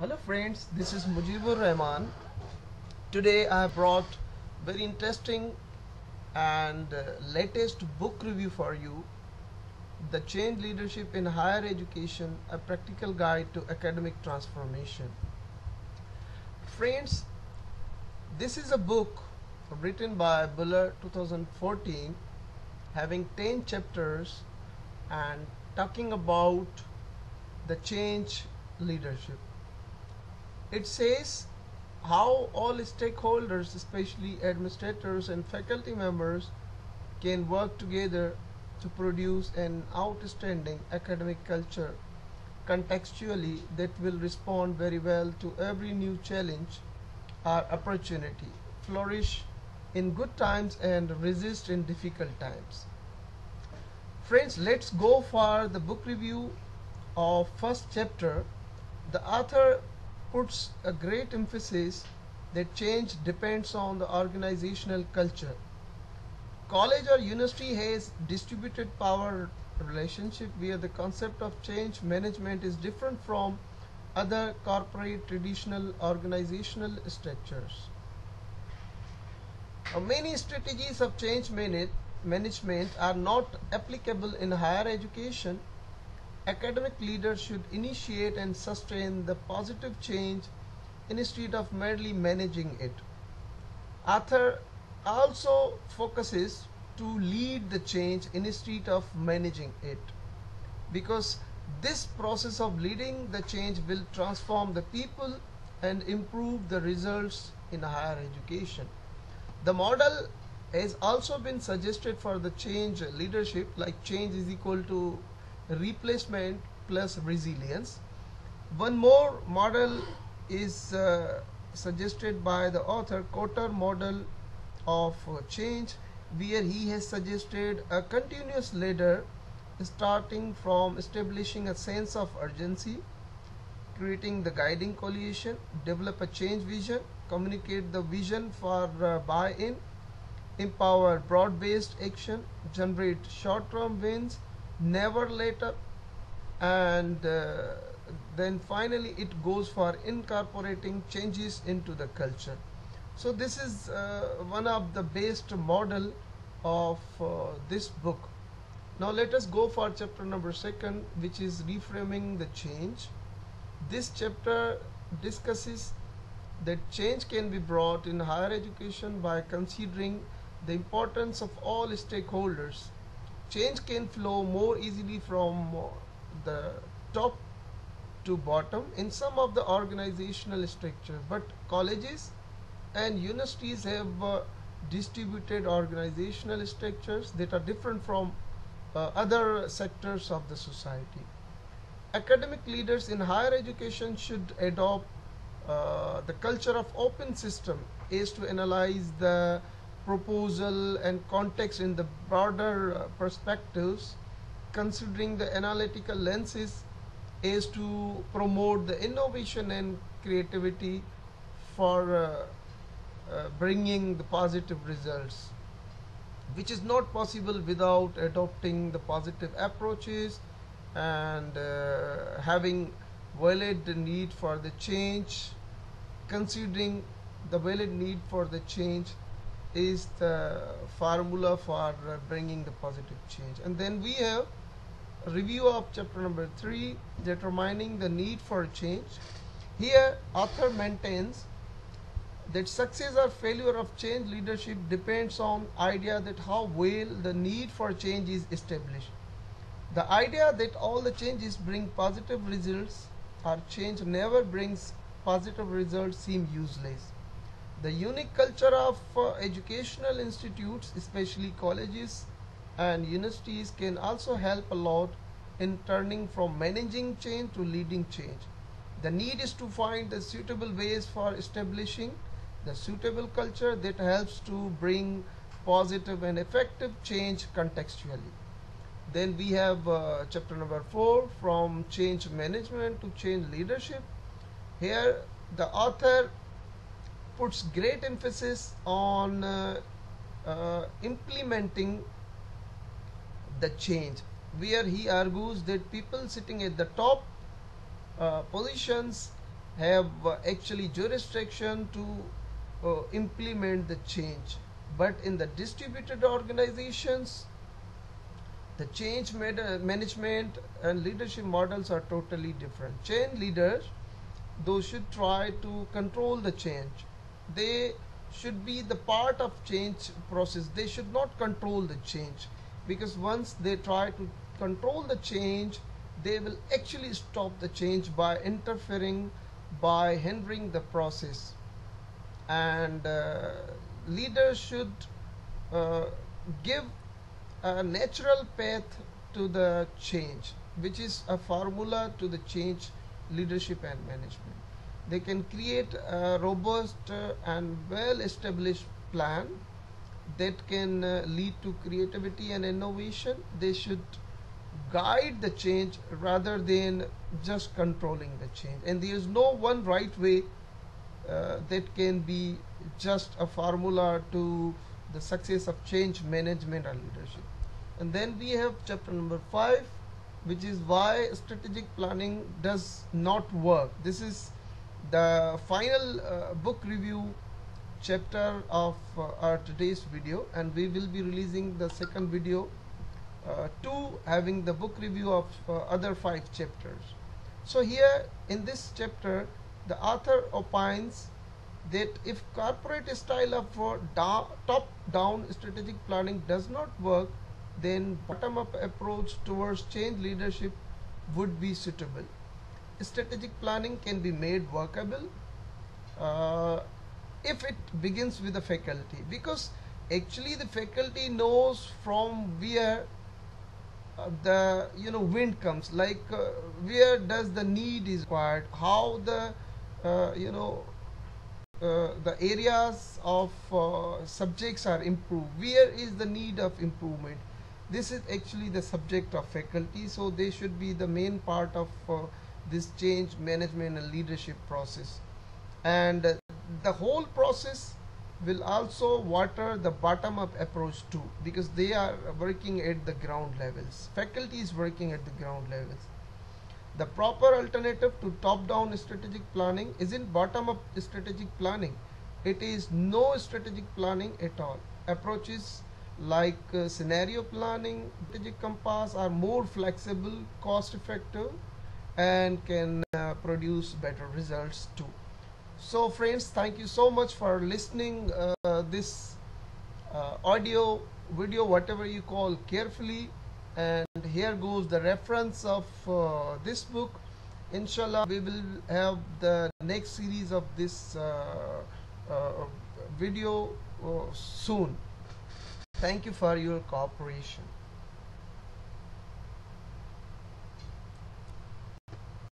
Hello friends, this is Mujibur Rahman. Today I have brought very interesting and latest book review for you, The Change Leadership in Higher Education, a practical guide to academic transformation. Friends, this is a book written by Buller 2014 having 10 chapters and talking about the change leadership. It says how all stakeholders, especially administrators and faculty members, can work together to produce an outstanding academic culture contextually that will respond very well to every new challenge or opportunity, flourish in good times and resist in difficult times. Friends, let's go for the book review of first chapter. The author puts a great emphasis that change depends on the organizational culture. College or university has distributed power relationship where the concept of change management is different from other corporate traditional organizational structures. Many strategies of change management are not applicable in higher education. Academic leaders should initiate and sustain the positive change instead of merely managing it. Author also focuses to lead the change instead of managing it, because this process of leading the change will transform the people and improve the results in higher education. The model has also been suggested for the change leadership, like change is equal to replacement plus resilience. One more model is suggested by the author, Kotter model of change, where he has suggested a continuous ladder starting from establishing a sense of urgency, creating the guiding coalition, develop a change vision, communicate the vision for buy-in, empower broad-based action, generate short-term wins, never let up, and then finally it goes for incorporating changes into the culture. So this is one of the best model of this book. Now let us go for chapter number 2, which is reframing the change. This chapter discusses that change can be brought in higher education by considering the importance of all stakeholders. Change can flow more easily from the top to bottom in some of the organizational structures, but colleges and universities have distributed organizational structures that are different from other sectors of the society. Academic leaders in higher education should adopt the culture of open system is to analyze the proposal and context in the broader perspectives, considering the analytical lenses is to promote the innovation and creativity for bringing the positive results, which is not possible without adopting the positive approaches and having valid the need for the change. Considering the valid need for the change is the formula for bringing the positive change. And then we have a review of chapter number 3, determining the need for change. Here author maintains that success or failure of change leadership depends on idea that how well the need for change is established. The idea that all the changes bring positive results or change never brings positive results seem useless. The unique culture of educational institutes, especially colleges and universities, can also help a lot in turning from managing change to leading change. The need is to find the suitable ways for establishing the suitable culture that helps to bring positive and effective change contextually. Then we have chapter number 4, from change management to change leadership. Here the author puts great emphasis on implementing the change, where he argues that people sitting at the top positions have actually jurisdiction to implement the change. But in the distributed organizations, the change management and leadership models are totally different. Change leaders, those should try to control the change. They should be the part of change process. They should not control the change, because once they try to control the change, they will actually stop the change by interfering, by hindering the process. And leaders should uh, give a natural path to the change, which is a formula to the change leadership and management. They can create a robust and well established plan that can lead to creativity and innovation. They should guide the change rather than just controlling the change. And there is no one right way that can be just a formula to the success of change management or leadership. And then we have chapter number 5, which is why strategic planning does not work. This is the final book review chapter of our today's video, and we will be releasing the second video to having the book review of other 5 chapters. So here in this chapter, the author opines that if corporate style of top-down strategic planning does not work, then bottom-up approach towards change leadership would be suitable. Strategic planning can be made workable if it begins with the faculty, because actually the faculty knows from where the wind comes, like where does the need is required, how the the areas of subjects are improved, where is the need of improvement. This is actually the subject of faculty, so they should be the main part of this change management and leadership process. And the whole process will also water the bottom up approach too, because they are working at the ground levels. Faculty is working at the ground levels. The proper alternative to top down strategic planning isn't bottom up strategic planning. It is no strategic planning at all. Approaches like scenario planning, strategic compass are more flexible, cost effective, and can produce better results too. So friends, thank you so much for listening this audio video, whatever you call, carefully. And here goes the reference of this book. Inshallah, we will have the next series of this video soon. Thank you for your cooperation.